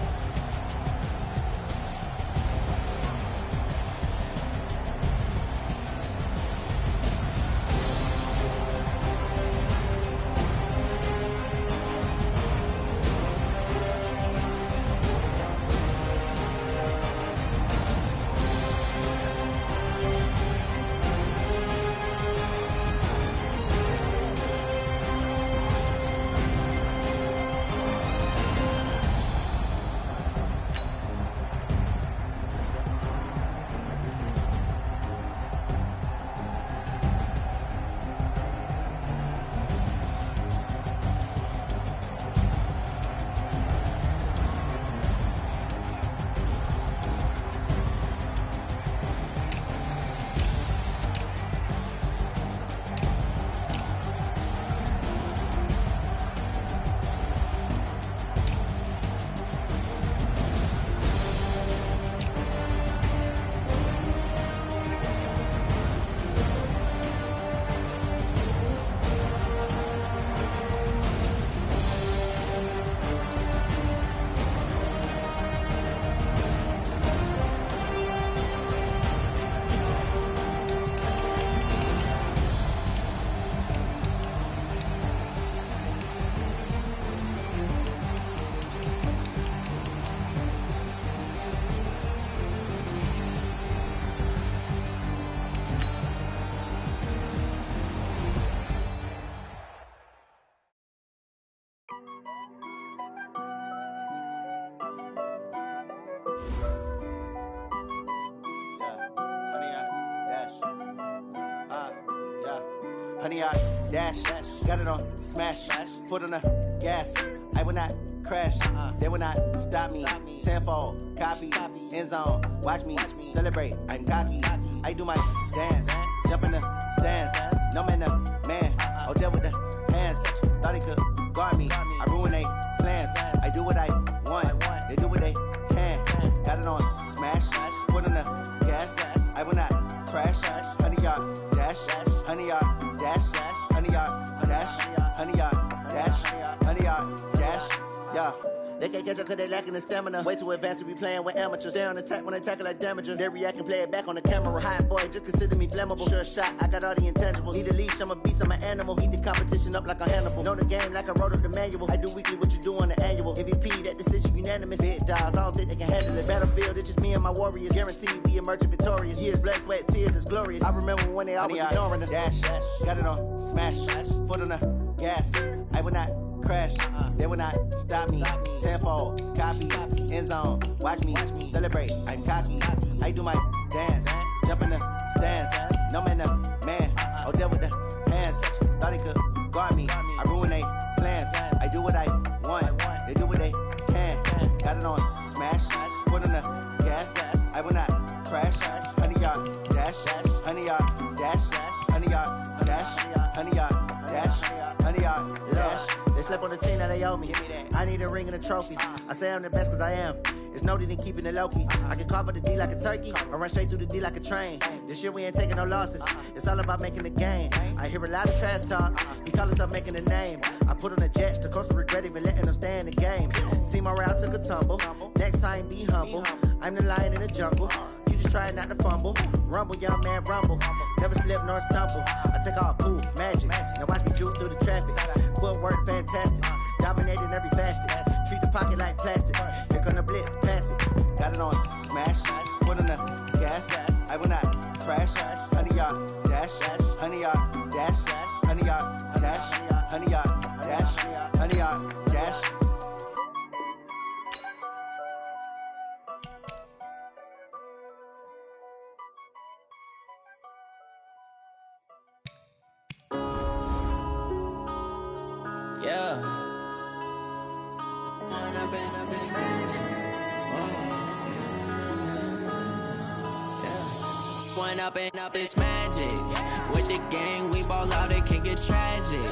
S6: Honey, I dash, got it on smash, foot on the gas. I will not crash, they will not stop me. Tenfold, copy, end zone, watch me celebrate. I'm cocky, I do my dance, jump in the stands. No man, the man, oh, deal with the hands. Thought he could guard me, I ruin they plans. I do what I want, they do what they can. Got it on smash, foot on the gas. I will not crash, honey, y'all dash, honey, y'all dash, honey, y'all dash, honey, y'all dash, honey, y'all dash, yeah. They can't catch up cause they lacking the stamina. Way too advanced to be playing with amateurs. Stay on attack when they tackle like damager. They react and play it back on the camera. Hot boy, just consider me flammable. Sure shot, I got all the intangibles. Need a leash, I'm a beast, I'm an animal. Heat the competition up like a Hannibal. Know the game like I wrote up the manual. I do weekly what you do on the annual. MVP, that decision unanimous. Big dogs, I don't think they can handle it. Battlefield, it's just me and my warriors. Guaranteed we emerging victorious. Years, blood, sweat, tears, it's glorious. I remember when they always ignoring us. Dash, got it on smash, foot on the gas. I will not crash, they will not stop me. Tenfold, copy, end zone, watch me celebrate. I'm cocky, I do my dance, jump in the stands. No man, the man, oh, deal with the hands. Thought he could guard me, I ruin they plans. I do what I want, they do what they can. Got it on smash, foot on the gas. I will not crash, honey, y'all dash, honey, y'all dash, honey, y'all dash, honey, y'all dash, honey, y'all dash. They slept on the team that they owe me. I need a ring and a trophy. I say I'm the best cause I am. It's no need in keeping it low-key. I can call for the D like a turkey, or run straight through the D like a train. This year we ain't taking no losses. It's all about making the game. I hear a lot of trash talk. He call himself making a name. I put on the Jets, the coach will regret even letting them stay in the game. Team morale took a tumble. Next time be humble. I'm the lion in the jungle. You just trying not to fumble. Rumble, young man, rumble. Never slip nor stumble. I take off, poof, magic. Now watch me juke through the traffic. Footwork fantastic. Dominating every facet. Treat the pocket like plastic. Here come the blitz, pass it. Got it on smash, foot on the gas. I will not crash, honey, y'all dash, honey, y'all dash, honey, y'all dash, honey, y'all dash, honey, y'all dash.
S7: Yeah. One up and up is magic. With the gang, we ball out, it can get tragic.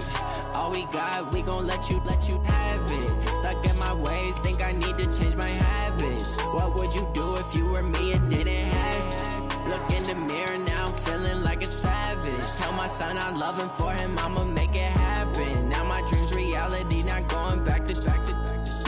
S7: All we got, we gon' let you have it. Stuck in my ways, think I need to change my habits. What would you do if you were me and didn't have it? Look in the mirror, now I'm feeling like a savage. Tell my son I love him, for him I'ma make it happen. Now my dream's reality, not going back to.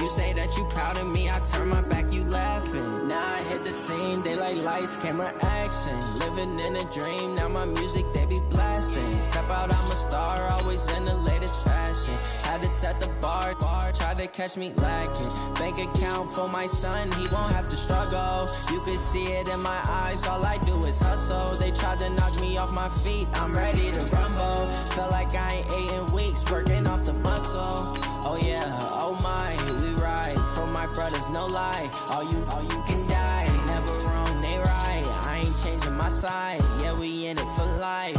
S7: You say that you proud of me, I turn my back, you laughing. Now I hit the scene, they like lights, camera, action. Living in a dream, now my music, they be blasting. Step out, I'm a star, always in the latest fashion. Had to set the bar, try to catch me lacking. Bank account for my son, he won't have to struggle. You can see it in my eyes, all I do is hustle. They tried to knock me off my feet, I'm ready to rumble. Felt like I ain't ate in weeks, working off the muscle. Oh yeah, oh my, we ride for my brothers, no lie. All you can die, never wrong, they right. I ain't changing my side, yeah, we in it for life.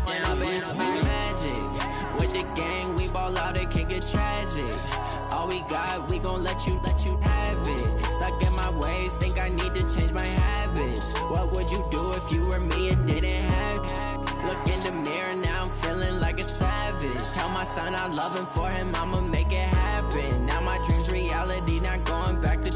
S7: And up and up is magic. With the gang, we ball out, it can get tragic. All we got, we gon' let you have it. Stuck in my ways, think I need to change my habits. What would you do if you were me and didn't have it? Look in the mirror, now I'm feeling like a savage. Tell my son I love him, for him I'ma make it happen. Now my dream's reality, not going back to.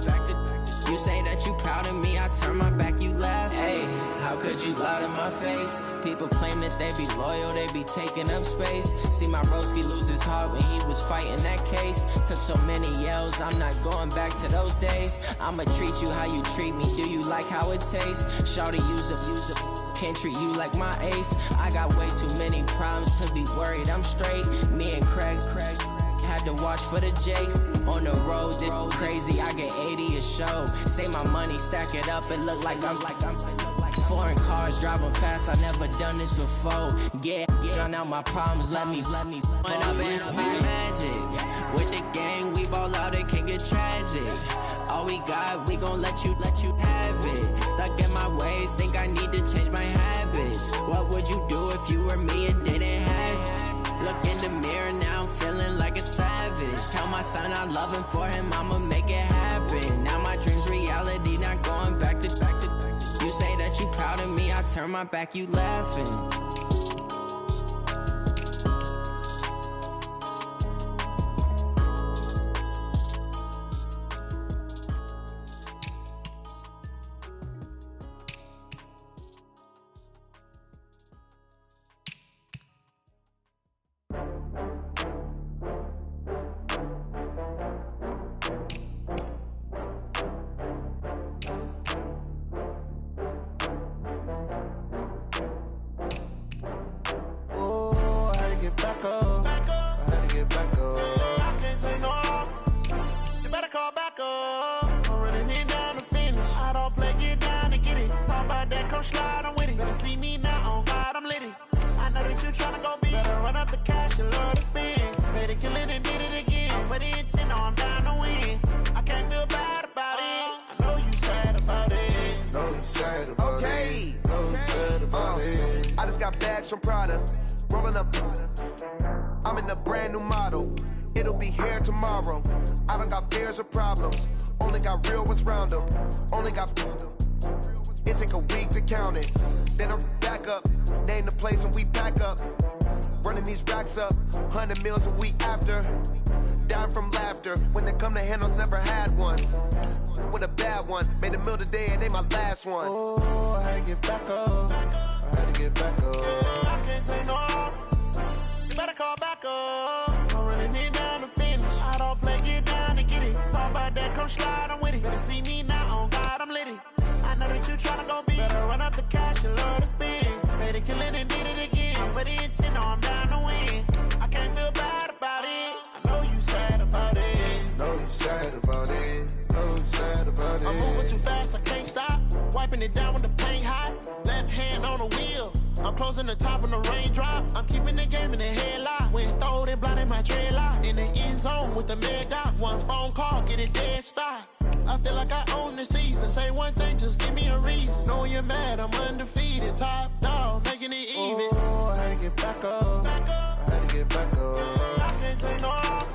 S7: You say that you proud of me, I turn my back, you laugh. Hey, how could you lie to my face? People claim that they be loyal, they be taking up space. See my broski lose his heart when he was fighting that case. Took so many yells, I'm not going back to those days. I'ma treat you how you treat me, do you like how it tastes? Shawty, use up, can't treat you like my ace. I got way too many problems to be worried, I'm straight. Me and Craig had to watch for the Jakes. On the road, it's crazy, I get 80 a show. Say my money, stack it up, it look like I'm foreign cars, driving fast, I never done this before. Get on out my problems, let me. When I've been magic. With the gang, we ball out, it can get tragic. All we got, we gon' let you have it. Stuck in my ways, think I need to change my habits. What would you do if you were me and didn't have it? Look in the mirror, now I'm feeling like a savage. Tell my son I love him, for him I'ma make it happen. Now my dream's reality, not going back to. You say that you proud of me, I turn my back, you laughing.
S8: One. Oh, I had to get back up. I had to get back up. I can't take no loss. You better call back up. I'm running it down to finish. I don't play, get down to get it. Talk about that, come slide, I'm with it. Better see me now, on God, I'm lit it. I know that you tryna go big. Better run up the cash and love to spend. Made it, kill it, and did it again. With the intent, no, I'm down to win. I can't feel bad about it. I know you sad about it. Know you sad about it. Know you sad about it. I'm moving too fast, I can't stop. Wiping it down with the paint hot. Left hand on the wheel. I'm closing the top when the raindrop. I'm keeping the game in the headlock. When throwed and blinded my dreadlock. In the end zone with the mad dot. One phone call, get it dead stop. I feel like I own the season. Say one thing, just give me a reason. Knowing you're mad, I'm undefeated. Top dog, making it even. Oh, I had to get back up. I had to get back up. I can't take no loss.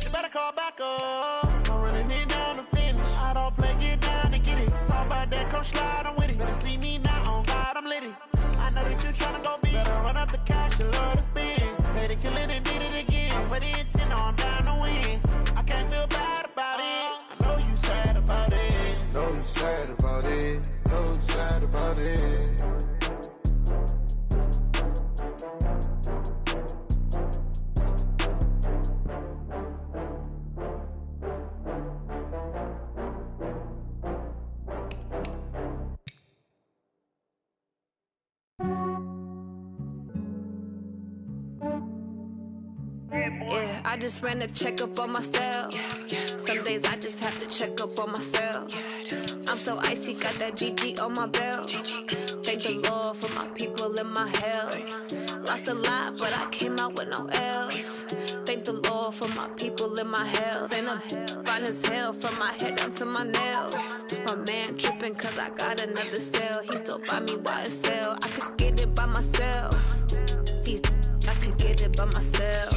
S8: You better call back up. I'm running it down to finish. I don't play, get down to get it. Talk about that, come slide, I'm with it. Better see me now, on God, I'm lit it. I know that you tryna go big. Better run up the cash and love to spend. Made it, kill it, and did it again. With the intent, no, I'm down to win. I can't feel bad about it. I know you sad about it. Know you sad about it. Know you sad about it.
S9: Yeah, I just ran a checkup on myself. Some days I just have to check up on myself. I'm so icy, got that GG on my belt. Thank the Lord for my people and my health. Lost a lot, but I came out with no L's. Thank the Lord for my people and my health. And I'm fine as hell from my head down to my nails. My man tripping cause I got another cell. He still buy me YSL. I could get it by myself. I could get it by myself.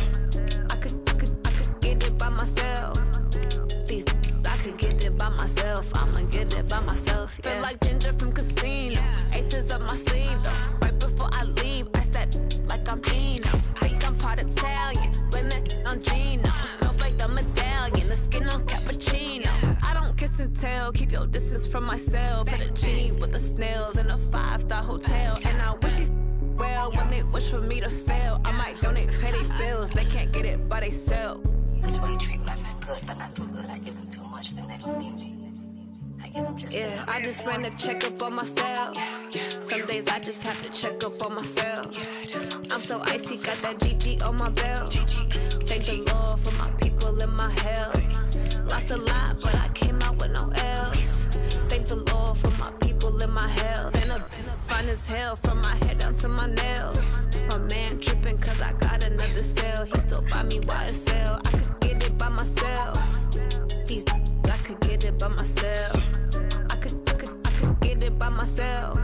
S9: I could get it by myself. I could get it by myself. I'ma get it by myself. Yeah. Feel like Ginger from Casino. Aces up my sleeve though. Right before I leave, I said like I'm Dino. Think I'm part Italian. Blame that on Gino. Smells like the medallion. The skin on cappuccino. I don't kiss and tell. Keep your distance from myself. At a genie with the snails in a 5-star hotel. And I wish he's well when they wish for me to fail. I might donate petty bills. They can't get it by they sell.
S10: That's why you treat life good, but not too good. I give them too much, then they don't need me. I give them just
S9: yeah, I just ran a checkup on myself. Some days I just have to check up on myself. I'm so icy, got that GG on my belt. Thank the Lord for my people and my health. Lost a lot, but I came out with no L's. Thank the Lord for my people and my health. And a hell from my head down to my nails. My man tripping cause I got another sale. He still buy me YSL. I could get it by myself. These I could get it by myself. I could get it by myself.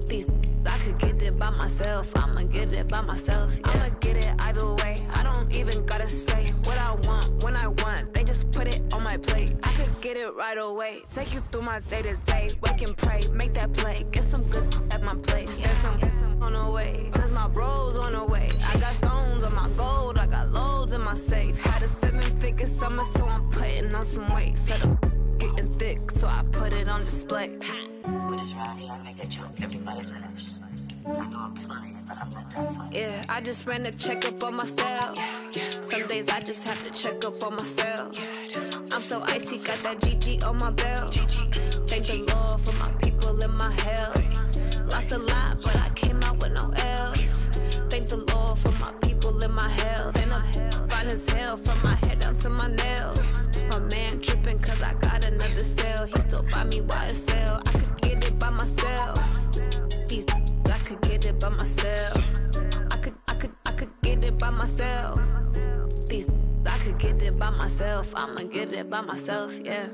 S9: These I could get it by myself. I'ma get it by myself. Yeah. I'ma get it either way. I don't even gotta say what I want when I want. They just put it on my plate. I could get it right away. Take you through my day to day. Wake and pray, make that play. Get some good at my place. There's some on the way, cause my bros on the way. I got stones on my gold. I got loads in my safe. Had a 7-figure summer, so I'm putting on some weight. Set up getting thick, so I put it on display.
S10: With this round here, I make a joke. Everybody laughs. I know I'm funny, but I'm not that funny.
S9: Yeah, I just ran a checkup on myself. Some days I just have to check up on myself. I'm so icy, got that GG on my belt. Thank the Lord for my people in my health. Lost a lot, but I came out with no L's. Thank the Lord for my people in my health. And I'm fine as hell from my head down to my nails. My man tripping cause I got another sale. He still buy me YSL. I could get it by myself. These I could get it by myself. I could get it by myself. These I could get it by myself. I'ma get it by myself, yeah.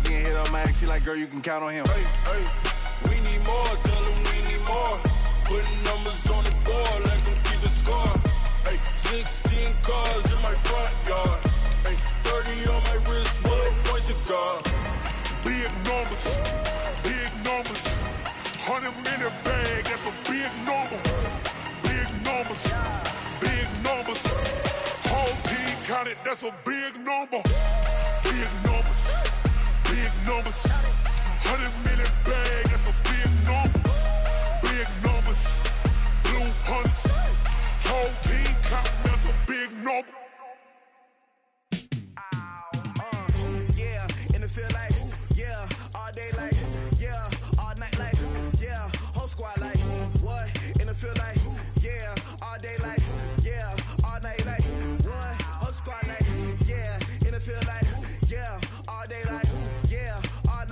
S11: Getting hit on my ex, she like, girl, you can count on him.
S12: Hey, hey, we need more, tell them we need more. Putting numbers on the board, let them keep the score. Hey, 16 cars in my front yard. Hey, 30 on my wrist, what point to guard.
S11: Big numbers, 100 minute bag, that's a big number. Big numbers, whole team counted, that's a big number. Big numbers, 100 minute bag, that's a big number. Big numbers, blue hunts, whole team counting, that's a big number.
S8: Yeah, in the field like, yeah, all day like, yeah, all night like, yeah, whole squad like, what? In the field like, yeah, all day like, yeah, all night like, what? Whole squad like, yeah, in the field like, yeah, all day like, yeah, all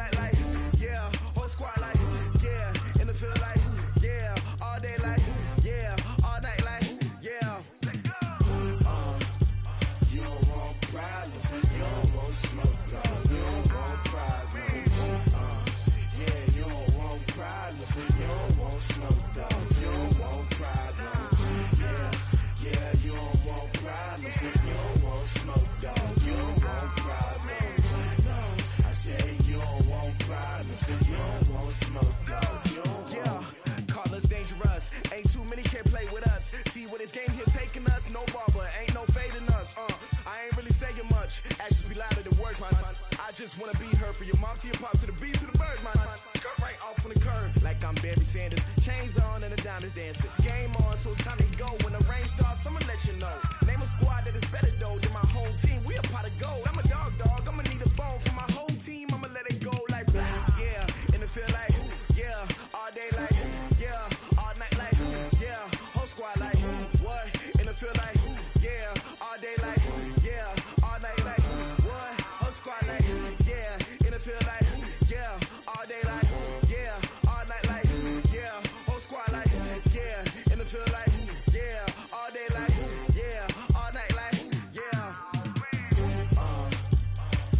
S13: just wanna be her. For your mom to your pop to the beat to the bird, man. Cut right off on the curb, like I'm Barry Sanders. Chains on and the diamonds dancing. Game on, so it's time to go. When the rain starts, I'ma let you know. Name a squad that is better though than my home team. We a pot of gold. I'm a dog. I'ma need a bone for my whole team. I'ma let it go like yeah. In the field like yeah. All day like yeah. All night like yeah. Whole squad like what? In the field like yeah. All day like yeah. All night like what? Whole squad like yeah. In the field like yeah. All day like yeah. All night like yeah. Whole squad like yeah. In the field like yeah. All day like yeah. All night like yeah.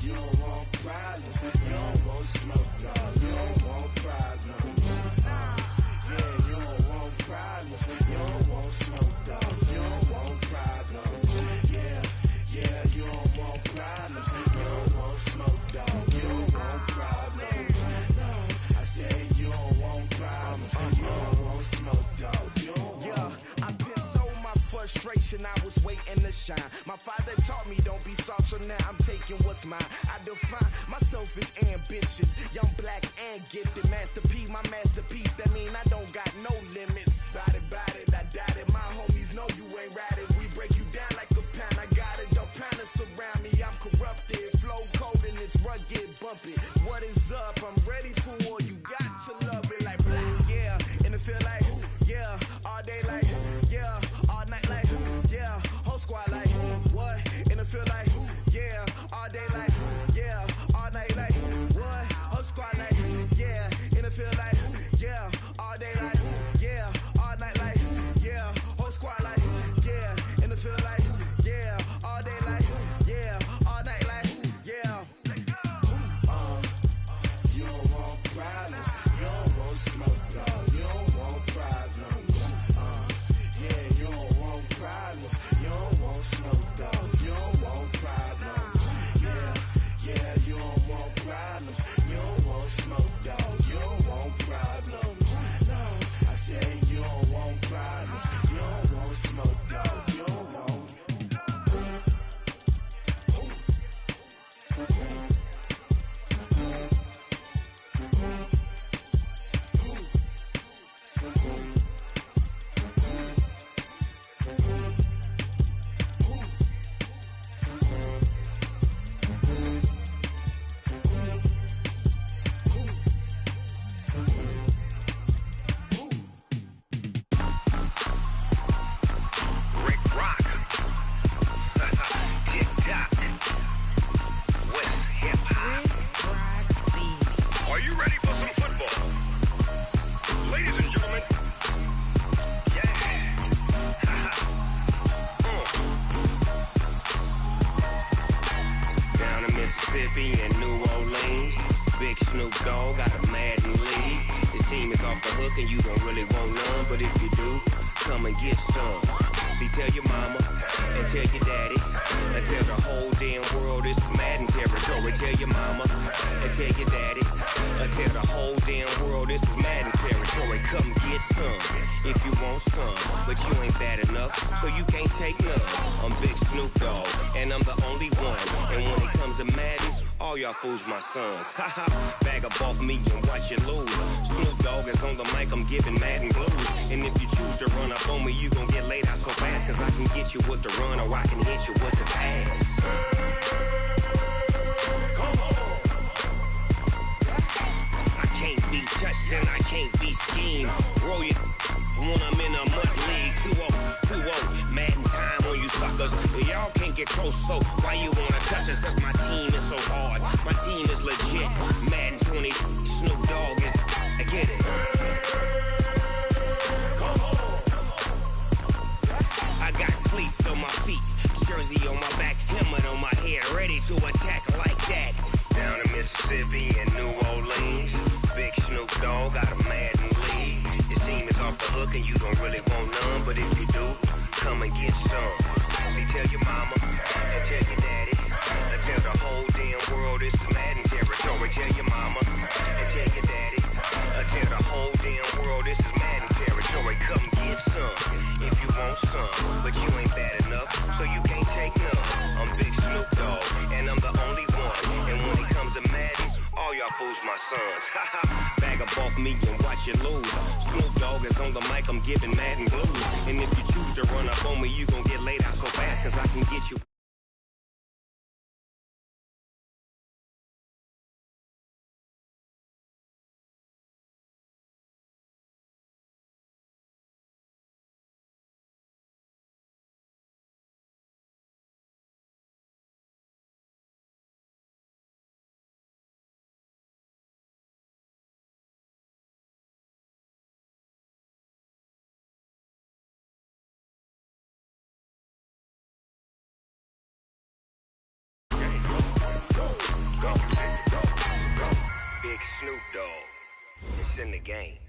S13: You don't want problems. You don't want smoke, no. You don't want problems. Yeah, you don't want problems. You don't want smoke, dog. You don't want problems. Yeah, you don't want problems. You don't want smoke, dog. You don't want problems. No, I said you don't want problems. You don't want smoke, dog. You don't want. I put so my frustration, I was waiting to shine. My father taught me don't be soft, so now I'm taking what's mine. I define myself as ambitious, young, black, and gifted. Master P, my masterpiece. That mean I don't got no limits. Bout it, I doubt it. My homies know you ain't ratted. We break you down like a pound. I got it, don't pound it surround me. I'm corrupted, flow cold and it's rugged, bump it. What is up? I'm ready for war. You got to love it like yeah. In the field like yeah. All day like yeah. All night like yeah. Whole squad like what? In the field like yeah. All day like yeah. All night like what? Whole squad like yeah. In the field like yeah. All day like yeah. All night like yeah. Whole squad like yeah. In the field like yeah. All day like yeah. All night like yeah. You don't want problems. You don't want smoke, dog. You don't want problems. Yeah, you don't want problems. You don't want smoke, dog. You don't want problems. Yeah, you don't want problems. You don't want smoke, dog. You don't want problems. No, I said you don't want problems. You don't want smoke, dog. You don't want.
S14: Fools my sons. Haha, bag up off me and watch you lose. Snoop Dogg is on the mic, I'm giving Madden blues. And if you choose to run up on me, you gon' get laid out so fast. Cause I can get you with the run or I can hit you with the pass. Come on. I can't be touched and I can't be schemed. Roll you when I'm in a mud league. 2-0, Madden time on you suckers. Y'all can't get close, so why you wanna touch us? Cause my team is so hard. My team is legit. Madden 20, Snoop Dogg is. I get it. Come on. I got cleats on my feet, jersey on my back, helmet on my head, ready to attack like that. Down in Mississippi and New Orleans, Big Snoop Dogg got a Madden league. Your team is off the hook and you don't really want none, but if you do, come and get some. See, tell your mama and tell your daddy, and tell the whole damn world it's Madden territory. Tell your mama and tell your daddy, and tell the whole damn world this is Madden territory. Come get some if you want some, but you ain't bad enough, so you can't take none. I'm Big Snoop Dogg, and I'm the only one. And when it comes to you lose. Snoop Dogg is on the mic, I'm giving Madden blues. And if you choose to run up on me, you gon' get laid out so fast, cause I can get you. Big Snoop Dogg, it's in the game.